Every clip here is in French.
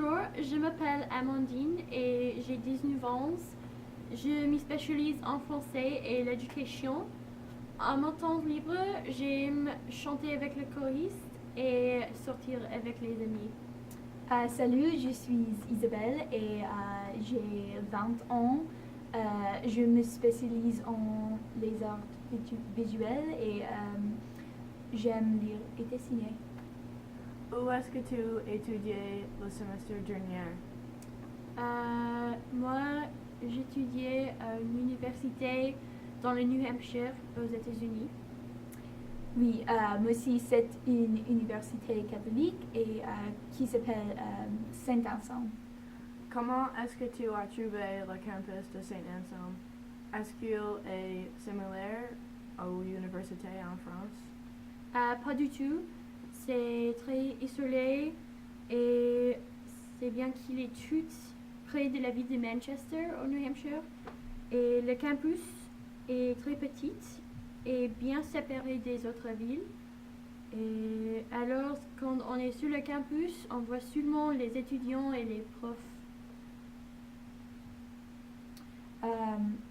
Bonjour, je m'appelle Amandine et j'ai 19 ans. Je me spécialise en français et l'éducation. En mon temps libre, j'aime chanter avec le choriste et sortir avec les amis. Salut, je suis Isabelle et j'ai 20 ans. Je me spécialise en les arts visuels et j'aime lire et dessiner. Où est-ce que tu étudiais le semestre dernier? Moi, j'étudiais à une université dans le New Hampshire aux États-Unis. Oui, moi aussi, c'est une université catholique et qui s'appelle Saint-Anselme. Comment est-ce que tu as trouvé le campus de Saint-Anselme? Est-ce qu'il est similaire aux universités en France? Pas du tout. C'est très isolé et c'est bien qu'il est tout près de la ville de Manchester au New Hampshire. Et le campus est très petit et bien séparé des autres villes. Et alors, quand on est sur le campus, on voit seulement les étudiants et les profs.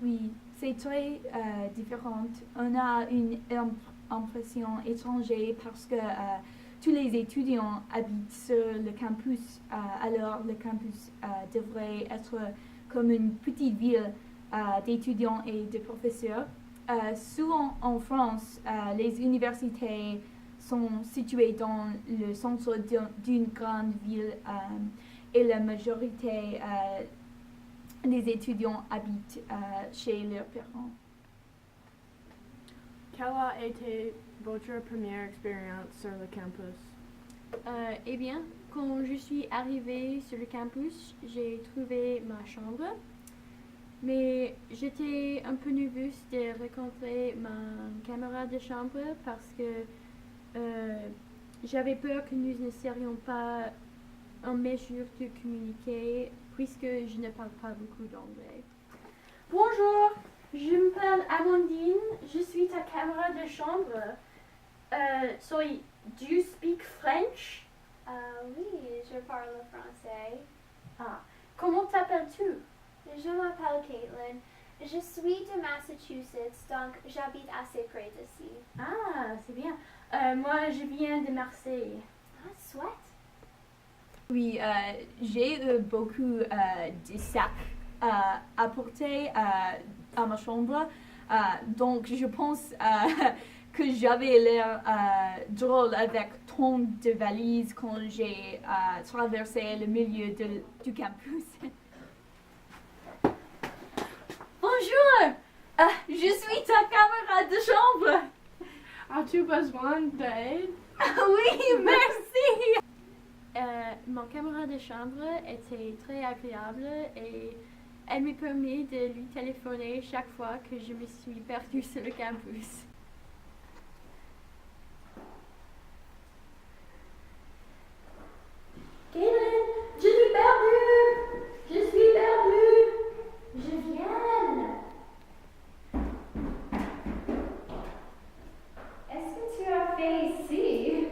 Oui, c'est très différent. On a une impression étrangère parce que tous les étudiants habitent sur le campus. Alors le campus devrait être comme une petite ville d'étudiants et de professeurs. Souvent en France, les universités sont situées dans le centre d'une grande ville et la majorité des étudiants habitent chez leurs parents. Quelle a été votre première expérience sur le campus? Eh bien, quand je suis arrivée sur le campus, j'ai trouvé ma chambre. Mais j'étais un peu nerveuse de rencontrer ma camarade de chambre parce que j'avais peur que nous ne serions pas en mesure de communiquer puisque je ne parle pas beaucoup d'anglais. Bonjour, je m'appelle Amandine, je suis ta camarade de chambre. Sorry, do you speak French? Oui, je parle français. Ah, comment t'appelles-tu? Je m'appelle Caitlin. Je suis de Massachusetts, donc j'habite assez près d'ici. Ah, c'est bien. Moi, je viens de Marseille. Ah, soit. Oui, j'ai eu beaucoup de sacs à porter à ma chambre, donc je pense que j'avais l'air drôle avec tant de valises quand j'ai traversé le milieu du campus. Bonjour, je suis ta camarade de chambre. As-tu besoin d'aide? Oui, merci. Mon camarade de chambre était très agréable et elle me permet de lui téléphoner chaque fois que je me suis perdue sur le campus. Caitlin, je suis perdue! Je suis perdue! Je viens! Est-ce que tu as fait ici?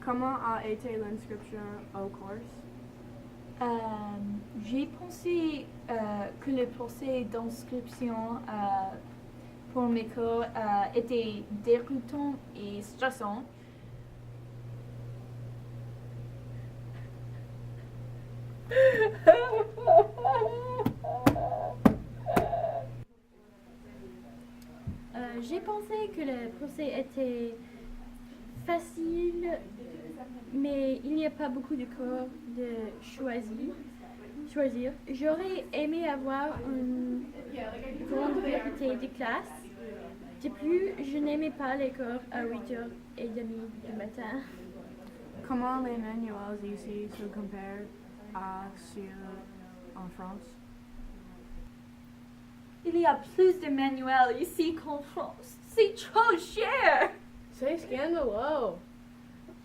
Comment a été l'inscription au cours? J'ai pensé que le procès d'inscription pour mes cours était déroutant et stressant. J'ai pensé que le procès était facile, mais il n'y a pas beaucoup de cours de choisir. J'aurais aimé avoir une grande variété de classes. De plus, je n'aimais pas les cours à 8h30 du matin. Comment les manuels ici se comparent à ceux en France? Il y a plus de manuels ici qu'en France. C'est trop cher. C'est scandaleux!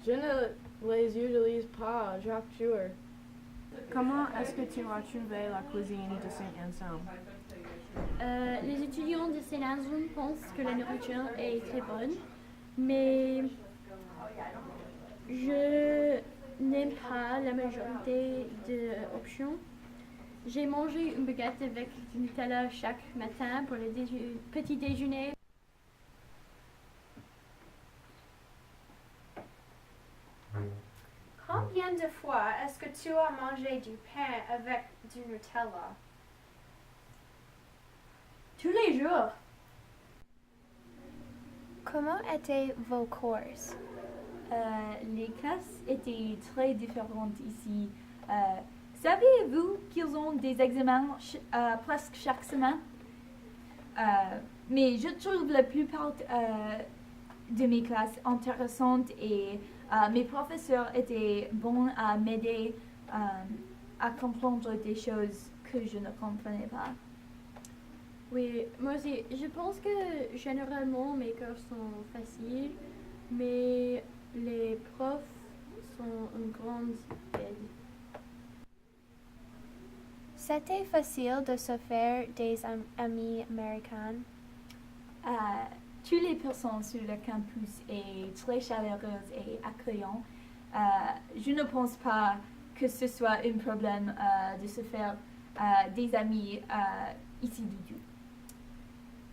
Je ne les utilise pas chaque jour. Comment est-ce que tu as trouvé la cuisine de Saint-Anselme? Les étudiants de Saint-Anselme pensent que la nourriture est très bonne, mais je n'aime pas la majorité d'options. J'ai mangé une baguette avec du Nutella chaque matin pour le petit déjeuner. Combien de fois est-ce que tu as mangé du pain avec du Nutella? Tous les jours. Comment étaient vos courses? Les classes étaient très différentes ici. Saviez-vous qu'ils ont des examens presque chaque semaine? Mais je trouve la plupart de mes classes intéressantes et mes professeurs étaient bons à m'aider à comprendre des choses que je ne comprenais pas. Oui, moi aussi. Je pense que généralement mes cours sont faciles, mais les profs sont une grande aide. C'était facile de se faire des amis américains. Toutes les personnes sur le campus sont très chaleureuses et accueillantes. Je ne pense pas que ce soit un problème de se faire des amis ici du tout.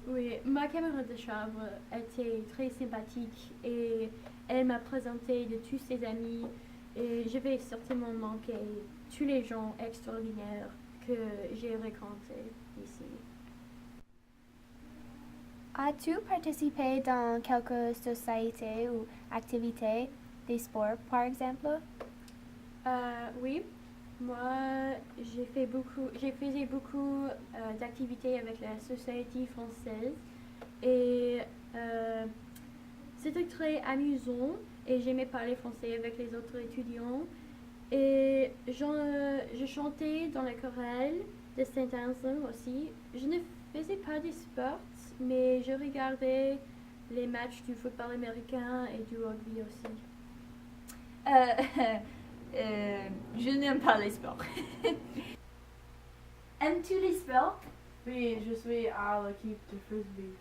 Oui, ma camarade de chambre était très sympathique et elle m'a présenté de tous ses amis et je vais certainement manquer tous les gens extraordinaires que j'ai rencontrés ici. As-tu participé dans quelques sociétés ou activités, des sports par exemple? Oui, moi j'ai fait beaucoup d'activités avec la Société française et c'était très amusant et j'aimais parler français avec les autres étudiants et je chantais dans la chorale de Saint-Anselme aussi. Je ne faisais pas de sport, mais je regardais les matchs du football américain et du rugby aussi. Je n'aime pas les sports. Aimes-tu les sports? Oui, je suis à l'équipe de frisbee.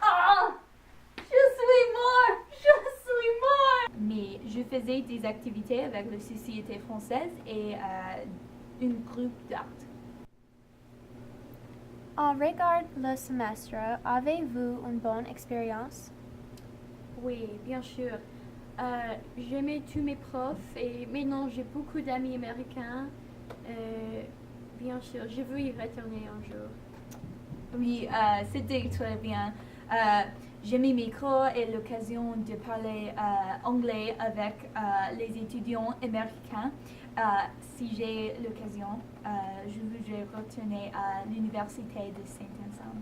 Ah! Je suis mort! Mais je faisais des activités avec la Société française et un groupe d'art. En regard le semestre, avez-vous une bonne expérience? Oui, bien sûr. J'aimais tous mes profs et maintenant j'ai beaucoup d'amis américains. Bien sûr, je veux y retourner un jour. Oui, c'était très bien. J'aimais mes cours et l'occasion de parler anglais avec les étudiants américains. Si j'ai l'occasion, je voudrais retourner à l'université de Saint-Anselme.